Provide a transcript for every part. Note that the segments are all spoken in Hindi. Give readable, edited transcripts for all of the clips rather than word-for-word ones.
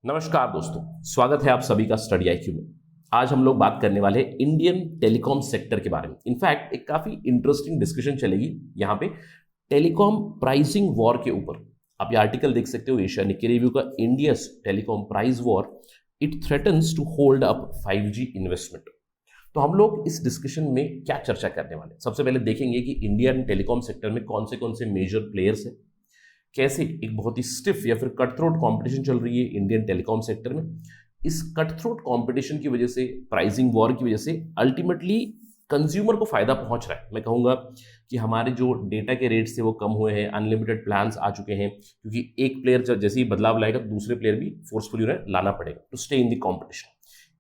नमस्कार दोस्तों, स्वागत है आप सभी का स्टडी आईक्यू में। आज हम लोग बात करने वाले हैं इंडियन टेलीकॉम सेक्टर के बारे में। इनफैक्ट एक काफी इंटरेस्टिंग डिस्कशन चलेगी यहाँ पे टेलीकॉम प्राइसिंग वॉर के ऊपर। आप ये आर्टिकल देख सकते हो एशिया निक्के रिव्यू का, India's telecom price war it threatens to hold up 5G investment. तो हम लोग इस डिस्कशन में क्या चर्चा करने वाले हैं, सबसे पहले देखेंगे कि इंडियन टेलीकॉम सेक्टर में कौन से मेजर प्लेयर्स हैं, कैसे एक बहुत ही स्टिफ या फिर कट थ्रोट कॉम्पिटिशन चल रही है इंडियन टेलीकॉम सेक्टर में। इस कट थ्रोट कॉम्पिटिशन की वजह से, प्राइसिंग वॉर की वजह से अल्टीमेटली कंज्यूमर को फायदा पहुंच रहा है। मैं कहूंगा कि हमारे जो डेटा के रेट्स थे वो कम हुए हैं, अनलिमिटेड प्लान्स आ चुके हैं, क्योंकि एक प्लेयर जैसे ही बदलाव लाएगा तो दूसरे प्लेयर भी फोर्सफुली उन्हें लाना पड़ेगा to stay in the competition.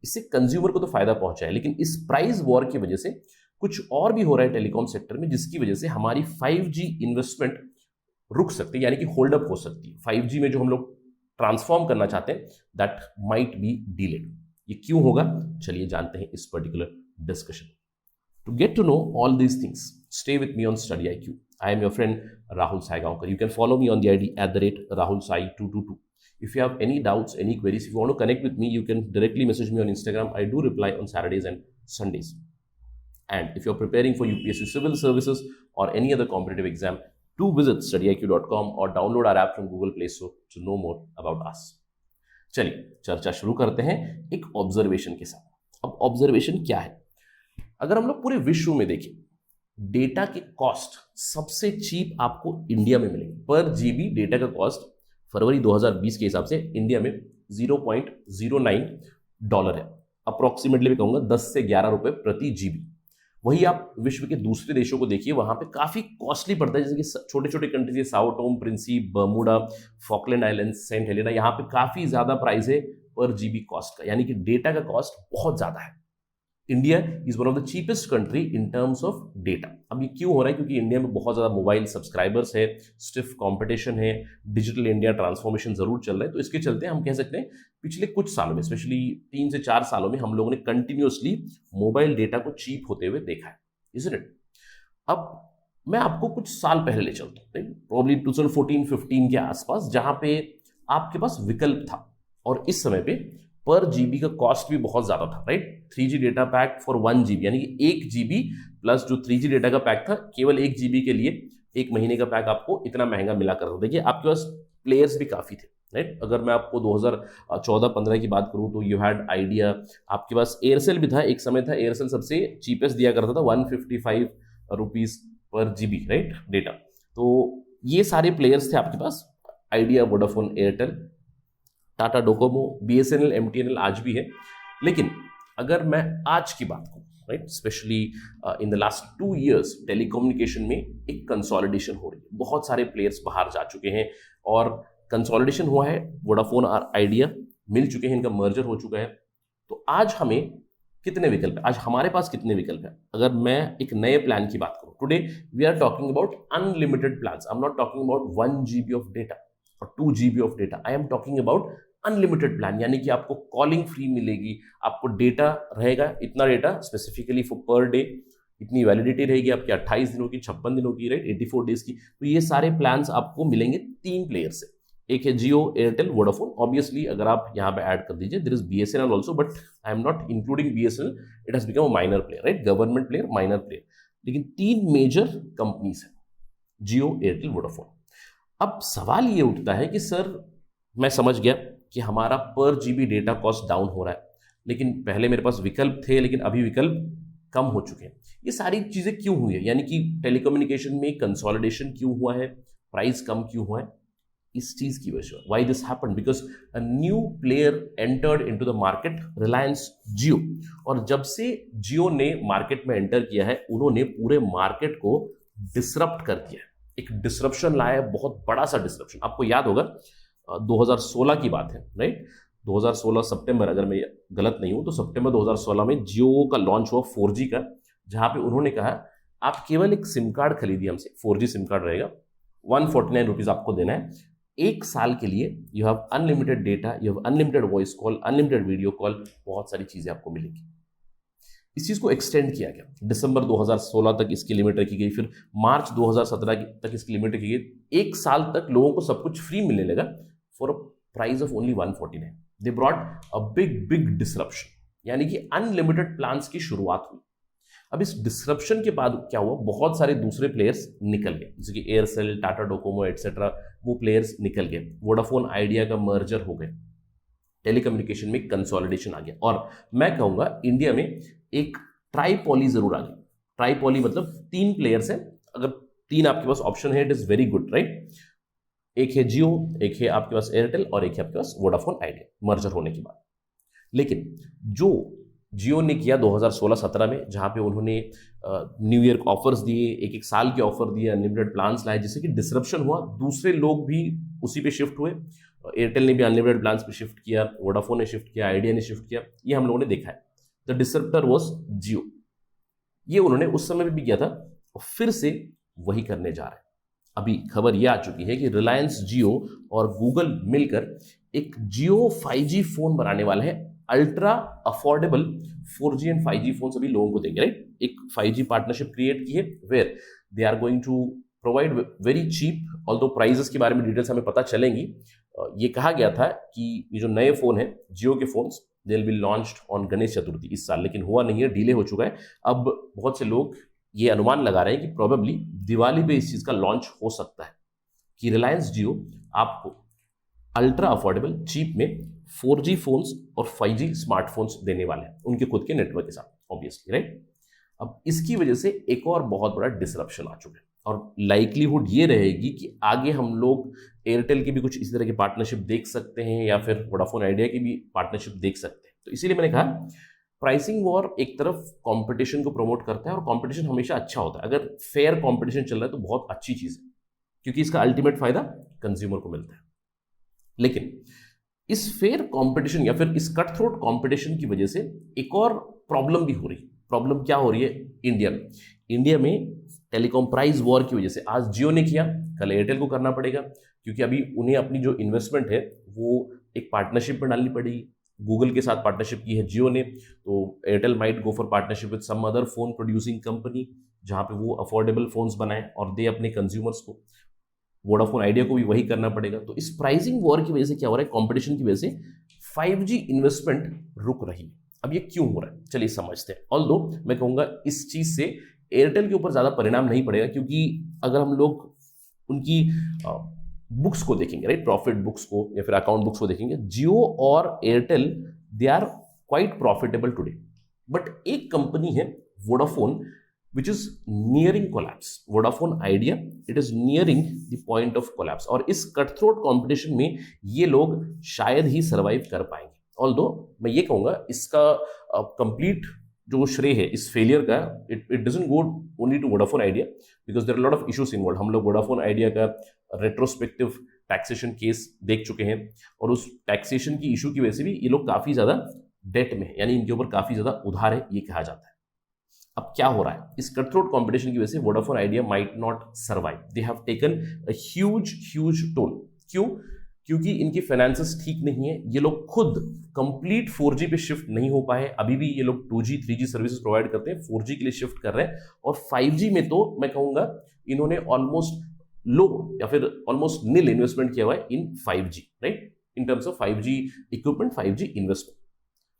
इससे कंज्यूमर को तो फायदा पहुंचा है, लेकिन इस प्राइस वॉर की वजह से कुछ और भी हो रहा है टेलीकॉम सेक्टर में, जिसकी वजह से हमारी 5G इन्वेस्टमेंट रुक सकती है, यानी कि होल्ड अप हो सकती है। 5G में जो हम लोग ट्रांसफॉर्म करना चाहते हैं दैट माइट बी डिलेड। ये क्यों होगा, चलिए जानते हैं इस particular discussion. To get to know all these things, stay with me on study IQ. I am your friend Rahul Saigaonkar. You can follow me on the ID @rahulsai222. If you have any doubts, any queries, if you want to connect with me, you can directly message me on Instagram. I do reply on Saturdays and Sundays. And if you're preparing for UPSC civil services or any other competitive exam, do visit studyiq.com or download our app from Google Play Store to know more about us. चलिए चर्चा शुरू करते हैं एक ऑब्जर्वेशन के साथ। अब ऑब्जर्वेशन क्या है, अगर हम लोग पूरे विश्व में देखें, डेटा के कॉस्ट सबसे चीप आपको इंडिया में मिलेंगे। पर जीबी डेटा का कॉस्ट फरवरी 2020 के हिसाब से इंडिया में $0.09 है। अप्रोक्सीमेटली मैं कहूंगा 10 से 11 रुपए प्रति जीबी। वही आप विश्व के दूसरे देशों को देखिए, वहां पे काफी कॉस्टली पड़ता है, जैसे कि छोटे छोटे countries, Sao Tome, Principe, Bermuda, Falkland islands, Saint Helena, यहाँ पे काफी ज्यादा प्राइस है पर जीबी कॉस्ट का, यानी कि डेटा का कॉस्ट बहुत ज्यादा है। India is one of the cheapest country in terms of data. अब ये क्यों हो रहा है, क्योंकि इंडिया में बहुत ज्यादा मोबाइल सब्सक्राइबर्स है, स्टिफ कंपटीशन है, डिजिटल इंडिया ट्रांसफॉर्मेशन जरूर चल रहा है। तो इसके चलते हम कह सकते हैं पिछले कुछ सालों में, स्पेशली 3 से 4 सालों में, हम लोगों ने कंटिन्यूअसली मोबाइल डेटा को चीप होते हुए देखा है, इजंट इट। अब मैं आपको कुछ साल पहले ले चलता हूँ, प्रॉब्ली 2014-15 के आसपास, जहां पे आपके पास विकल्प था और इस समय पे पर जीबी का कॉस्ट भी बहुत ज्यादा था, right. 3G data pack for 1 GB, यानी कि 1 GB प्लस जो 3G डेटा का पैक था, केवल 1 GB के लिए 1 महीने का पैक आपको इतना महंगा मिला करता था। देखिए आपके पास प्लेयर्स भी काफी थे, राइट। अगर मैं आपको 2014-15 की बात करूं तो यू हैड आइडिया, आपके पास एयरसेल भी था, एक समय था एयरसेल सबसे चीपेस्ट दिया करता था, 155 rupees per GB, right, data. तो ये सारे प्लेयर्स थे आपके पास, Idea, Vodafone, Airtel, Tata Docomo, BSNL, MTNL आज भी है। लेकिन अगर मैं आज की बात करूं, right, specially in the last 2 years telecommunication में एक कंसोलिडेशन हो रही है, बहुत सारे प्लेयर्स बाहर जा चुके हैं और कंसोलिडेशन हुआ है। वोडाफोन और आइडिया मिल चुके हैं, इनका मर्जर हो चुका है। तो आज हमें कितने विकल्प है, आज हमारे पास कितने विकल्प है। अगर मैं एक नए प्लान की बात करूं, today we are talking about unlimited plans. I am not talking about 1 GB of data और 2 GB of data, I am talking about unlimited plan, यानी कि आपको कॉलिंग फ्री मिलेगी, आपको डेटा रहेगा, इतना data specifically for per day, इतनी वैलिडिटी रहेगी आपकी 28 दिनों की, 56 दिनों की, राइट, 84 डेज की। तो ये सारे प्लान्स आपको मिलेंगे 3 प्लेयर से, एक है जियो, एयरटेल, वोडाफोन। ऑब्वियसली अगर आप यहाँ पे ऐड कर दीजिए, there is BSNL also, but I am not including BSNL, it has become a minor player, right, government player, minor player. लेकिन 3 मेजर कंपनीज है, जियो, एयरटेल, वोडाफोन। अब सवाल ये उठता है कि सर मैं समझ गया कि हमारा पर जीबी डेटा कॉस्ट डाउन हो रहा है, लेकिन पहले मेरे पास विकल्प थे, लेकिन अभी विकल्प कम हो चुके हैं। ये सारी चीजें क्यों हुई है, यानी कि टेलीकम्युनिकेशन में कंसोलिडेशन क्यों हुआ है, प्राइस कम क्यों हुआ है, इस चीज की वजह। Why this happened, because a new player entered into the market, Reliance Jio. और जब से जियो ने मार्केट में एंटर किया है, उन्होंने पूरे मार्केट को डिसरप्ट कर दिया है, एक डिसरप्शन लाया है, बहुत बड़ा सा डिसरप्शन। आपको याद होगा 2016 की बात है, राइट, 2016 सितंबर, अगर मैं गलत नहीं हूं तो सितंबर 2016 में जियो का लॉन्च हुआ 4G का, जहां पे उन्होंने कहा आप केवल एक सिम कार्ड खरीदिए हमसे, 4G सिम कार्ड रहेगा, 149 रुपीज आपको देना है, 1 साल के लिए you have unlimited data, you have unlimited voice call, unlimited video call, बहुत सारी चीजें आपको मिलेंगी। इस चीज को एक्सटेंड किया गया, दिसंबर 2016 तक इसकी लिमिट रखी गई, फिर मार्च 2017 तक इसकी लिमिट रखी गई। 1 साल तक लोगों को सब कुछ फ्री मिलने लगा for a price of only 149। They brought a big big disruption, यानी कि अनलिमिटेड प्लान्स की शुरुआत हुई। अब इस डिसरप्शन के बाद क्या हुआ, बहुत सारे दूसरे प्लेयर्स निकल गए, जैसे कि एयरसेल, टाटा डोकोमो एटसेट्रा, वो प्लेयर्स निकल गए। वोडाफोन आइडिया का मर्जर हो गए, टेलीकम्युनिकेशन में कंसोलिडेशन आ गया। और मैं कहूंगा इंडिया में एक ट्राईपॉली जरूर आ गई। ट्राईपॉली मतलब 3 प्लेयर्स हैं, अगर 3 आपके पास ऑप्शन है, it is very good, right. एक है जियो, एक है आपके पास एयरटेल और एक है आपके पास वोडाफोन आइडिया मर्जर होने के बाद। लेकिन जो जियो ने किया 2016-17 में, जहां पे उन्होंने न्यू ईयर ऑफर्स दिए, एक एक साल के ऑफर दिए, अनलिमिटेड प्लान्स लाए, जिससे कि डिसरप्शन हुआ, दूसरे लोग भी उसी पे शिफ्ट हुए। एयरटेल ने भी अनलिमिटेड प्लान्स पे शिफ्ट किया, वोडाफोन ने शिफ्ट किया, आइडिया ने शिफ्ट किया, ये हम लोगों ने देखा है। द डिसरप्टर वॉज जियो। ये उन्होंने उस समय भी किया था और फिर से वही करने जा रहे हैं। अभी खबर ये आ चुकी है कि रिलायंस जियो और गूगल मिलकर एक जियो 5G फोन बनाने वाला है, ultra affordable 4G and 5G phone सभी लोगों को देंगे, राइट। एक 5G पार्टनरशिप क्रिएट की है where they are going to provide very cheap, although prices के बारे में डिटेल्स हमें पता चलेंगी। ये कहा गया था कि ये जो नए फोन है जियो के phones, they will be launched on Ganesh Chaturthi इस साल, लेकिन हुआ नहीं है, डिले हो चुका है। अब बहुत से लोग ये अनुमान लगा रहे हैं कि प्रोबेबली दिवाली पे इस चीज का लॉन्च हो सकता है, कि रिलायंस जियो आपको अल्ट्रा अफोर्डेबल चीप में 4G फोन्स और 5G स्मार्टफोन्स देने वाले हैं उनके खुद के नेटवर्क के साथ, ऑब्वियसली, राइट। अब इसकी वजह से एक और बहुत बड़ा डिसरप्शन आ चुका है और लाइकलीहुड ये रहेगी कि आगे हम लोग एयरटेल की भी कुछ इसी तरह की पार्टनरशिप देख सकते हैं या फिर वोडाफोन आइडिया की भी पार्टनरशिप देख सकते हैं। तो इसीलिए मैंने कहा प्राइसिंग वॉर एक तरफ कंपटीशन को प्रमोट करता है और कंपटीशन हमेशा अच्छा होता है। अगर फेयर कंपटीशन चल रहा है तो बहुत अच्छी चीज है, क्योंकि इसका अल्टीमेट फायदा कंज्यूमर को मिलता है। लेकिन इस फेयर कंपटीशन या फिर इस कट थ्रोट कंपटीशन की वजह से एक और प्रॉब्लम भी हो रही है। प्रॉब्लम क्या हो रही है इंडिया में टेलीकॉम प्राइस वॉर की वजह से। आज जियो ने किया, कल एयरटेल को करना पड़ेगा, क्योंकि अभी उन्हें अपनी जो इन्वेस्टमेंट है वो एक पार्टनरशिप में डालनी पड़ेगी। गूगल के साथ पार्टनरशिप की है जियो ने, तो Airtel might go for partnership with some other phone producing company, जहां पे वो अफोर्डेबल फोन्स बनाए और दे अपने कंज्यूमर्स को। वोडाफोन आइडिया को भी वही करना पड़ेगा। तो इस प्राइसिंग वॉर की वजह से क्या हो रहा है, कंपटीशन की वजह से 5G इन्वेस्टमेंट रुक रही है। अब ये क्यों हो रहा है, चलिए समझते हैं। ऑल्दो मैं कहूंगा इस चीज से एयरटेल के ऊपर ज्यादा परिणाम नहीं पड़ेगा, क्योंकि अगर हम लोग उनकी बुक्स को देखेंगे, राइट, प्रॉफिट बुक्स को या फिर अकाउंट बुक्स को देखेंगे, जियो और Airtel they are quite profitable today. But एक कंपनी है Vodafone which is nearing collapse, Vodafone Idea, it is nearing the point of collapse, और इस कट थ्रोट कॉम्पिटिशन में ये लोग शायद ही सर्वाइव कर पाएंगे। ऑल्दो मैं ये कहूंगा इसका कंप्लीट जो श्रेय है इस फेलियर का, it doesn't go only to Vodafone Idea, because there are lot of issues involve. हम लोग वोडाफोन आइडिया का रेट्रोस्पेक्टिव टैक्सेशन केस देख चुके हैं और उस टैक्सेशन की इशू की वजह से भी ये लोग काफी ज्यादा डेट में है, यानी इनके ऊपर काफी ज्यादा उधार है, ये कहा जाता है। अब क्या हो रहा है, इस कट थ्रोट कंपटीशन की वजह से Vodafone idea might not survive, they have taken a huge toll. क्यों? क्योंकि इनकी फाइनेंसेस ठीक नहीं है, ये लोग खुद कंप्लीट 4G पे शिफ्ट नहीं हो पाए। अभी भी ये लोग 2G 3G सर्विसेज प्रोवाइड करते हैं, 4G के लिए शिफ्ट कर रहे हैं, और 5G में तो मैं कहूंगा इन्होंने ऑलमोस्ट लो या फिर ऑलमोस्ट नील इन्वेस्टमेंट किया हुआ है in 5G, right, in terms of 5G equipment, 5G investment.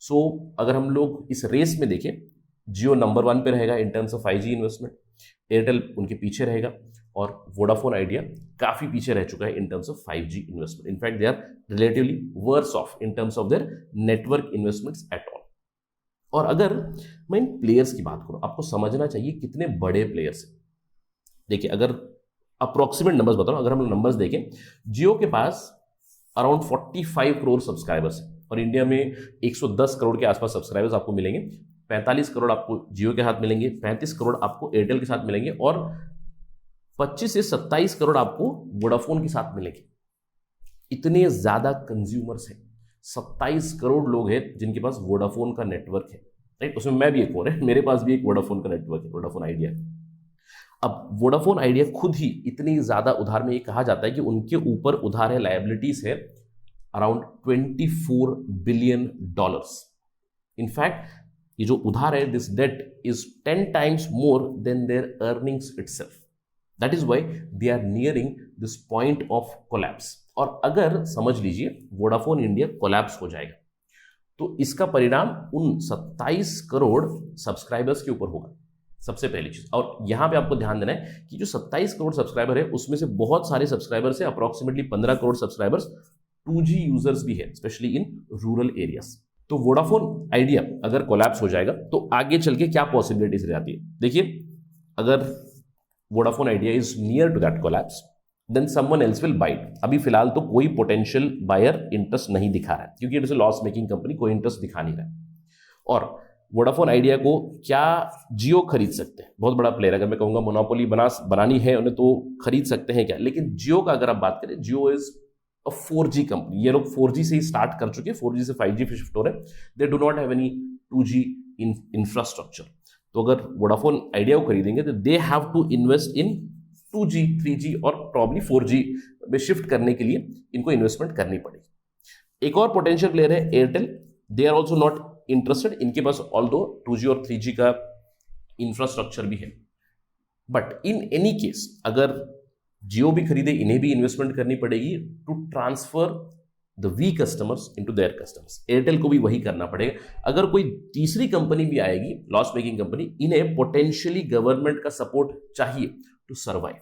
So अगर हम लोग इस रेस में देखें, जियो नंबर 1 पे रहेगा इन terms of 5G investment, Airtel उनके पीछे रहेगा, और वोडाफोन आइडिया काफी पीछे रह चुका है in terms of 5G investment. In fact they are relatively worse off in terms of their network investments at all. और अगर मैं इन प्लेयर्स की बात करूं, आपको समझना चाहिए कितने बड़े प्लेयर्स हैं। देखिए, अगर अप्रोक्सीमेट नंबर्स बताओ, अगर हम नंबर्स देखें, जियो के पास अराउंड 45 करोड़ सब्सक्राइबर्स हैं और इंडिया में 110 करोड़ के आसपास सब्सक्राइबर्स आपको मिलेंगे। 45 करोड़ आपको जियो के साथ मिलेंगे, 35 करोड़ आपको एयरटेल के साथ मिलेंगे, और 25 से 27 करोड़ आपको वोडाफोन के साथ मिलेंगे। इतने ज्यादा कंज्यूमर्स हैं, 27 करोड़ लोग हैं जिनके पास वोडाफोन का नेटवर्क है, राइट। उसमें मैं भी एक और है, मेरे पास भी एक वोडाफोन का नेटवर्क है, वोडाफोन आइडिया। अब वोडाफोन आइडिया खुद ही इतनी ज्यादा उधार में, ये कहा जाता है कि उनके ऊपर उधार है, लायबिलिटीज है अराउंड $24 बिलियन। इनफैक्ट ये जो उधार है, this debt is 10 times more than their earnings itself. That is why they are nearing this point of collapse. और अगर समझ लीजिए वोडाफोन इंडिया कोलैप्स हो जाएगा तो इसका परिणाम उन 27 करोड़ सब्सक्राइबर्स के ऊपर होगा, सबसे पहली चीज। और यहां पे आपको ध्यान देना है कि जो 27 करोड़ सब्सक्राइबर है उसमें से बहुत सारे सब्सक्राइबर्स है, approximately 15 crore subscribers 2G users भी है, स्पेशली इन रूरल एरियाज। तो वोडाफोन आइडिया अगर कोलैप्स हो जाएगा तो आगे चल के क्या पॉसिबिलिटीज रह जाती है। देखिए, अगर Vodafone Idea is near to that collapse then someone else will bite. अभी फिलहाल तो कोई पोटेंशियल बायर इंटरेस्ट नहीं दिखा रहा है क्योंकि it is a loss making company, कोई इंटरेस्ट दिखा नहीं रहा है। और वोडाफोन आइडिया को क्या जियो खरीद सकते हैं, बहुत बड़ा प्लेयर, अगर मैं कहूंगा मोनोपोली बनानी है उन्हें तो खरीद सकते हैं क्या। लेकिन जियो का अगर आप बात करें, जियो इज अ 4G कंपनी, ये लोग 4G से ही स्टार्ट कर चुके हैं, 4G से 5G पे शिफ्ट हो रहे हैं, they do not have any 2G infrastructure. तो अगर वोडाफोन आइडिया को खरीदेंगे तो they have to invest in 2G 3G और प्रॉब्ली 4G में शिफ्ट करने के लिए इनको इन्वेस्टमेंट करनी पड़ेगी। एक और पोटेंशियल प्लेयर है Airtel, they are also not interested, इनके पास ऑल्दो 2G और 3G का इंफ्रास्ट्रक्चर भी है। बट इन एनी केस अगर जियो भी खरीदे, इन्हें भी इन्वेस्टमेंट करनी पड़ेगी to transfer the Vi customers into their customers. Airtel को भी वही करना पड़ेगा। अगर कोई तीसरी कंपनी भी आएगी, लॉस मेकिंग कंपनी, इन्हें पोटेंशियली गवर्नमेंट का सपोर्ट चाहिए टू सर्वाइव।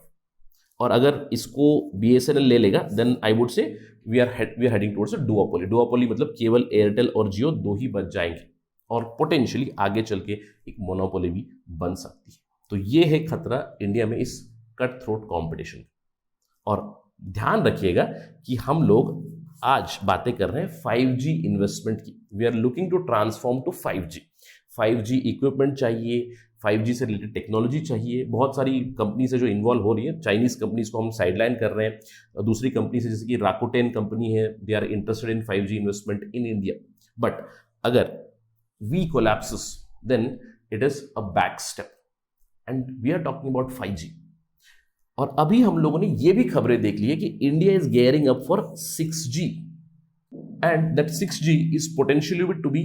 और अगर इसको BSNL ले लेगा then I would say we are heading towards a duopoly. Duopoly मतलब केवल एयरटेल और जियो दो ही बच जाएंगे और पोटेंशियली आगे चल के एक मोनोपोली भी बन सकती है। तो ये है खतरा इंडिया में इस कट थ्रोट कॉम्पिटिशन। और ध्यान रखिएगा कि हम लोग आज बातें कर रहे हैं 5G इन्वेस्टमेंट की। We are looking to transform to 5G। 5G equipment चाहिए, 5G से रिलेटेड टेक्नोलॉजी चाहिए। बहुत सारी कंपनी से जो इन्वॉल्व हो रही है, चाइनीज कंपनीज को हम साइडलाइन कर रहे हैं, दूसरी कंपनी से जैसे कि राकोटेन कंपनी है, they are interested in 5G investment in India. But अगर we collapses then it is a back step and we are talking about 5G। और अभी हम लोगों ने ये भी खबरें देख ली है कि India is gearing up for 6G and that 6G is potentially to be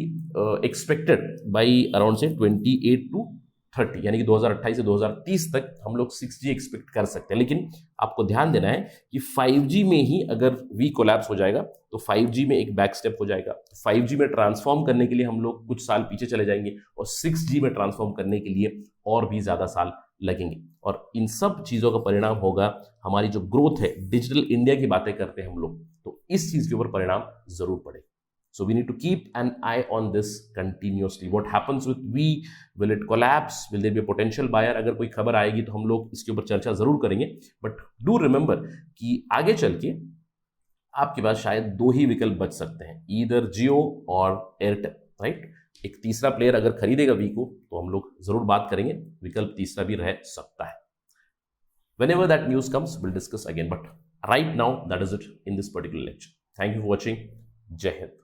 expected by around से 28 to 30, यानी कि 2028 से 2030 तक हम लोग 6G एक्सपेक्ट कर सकते हैं। लेकिन आपको ध्यान देना है कि 5G में ही अगर वी कोलैप्स हो जाएगा तो 5G में एक बैक स्टेप हो जाएगा। 5G में ट्रांसफॉर्म करने के लिए हम लोग कुछ साल पीछे चले जाएंगे और 6G में ट्रांसफॉर्म करने के लिए और भी ज्यादा साल लगेंगे। और इन सब चीजों का परिणाम होगा हमारी जो ग्रोथ है, डिजिटल इंडिया की बातें करते हैं हम लोग, तो इस चीज के ऊपर परिणाम जरूर पड़ेगा। So we need to keep an eye on this continuously. What happens with we? Will it collapse? Will there be a potential buyer? अगर कोई खबर आएगी तो हम लोग इसके ऊपर चर्चा जरूर करेंगे। बट डू रिमेंबर कि आगे चल के आपके पास शायद दो ही विकल्प बच सकते हैं, ईदर जियो और एयरटेल, राइट। एक तीसरा प्लेयर अगर खरीदेगा वी को तो हम लोग जरूर बात करेंगे, विकल्प तीसरा भी रह सकता है। Whenever that news comes, we'll discuss again. But right now, that is it in this particular lecture. Thank you for watching. Jai Hind.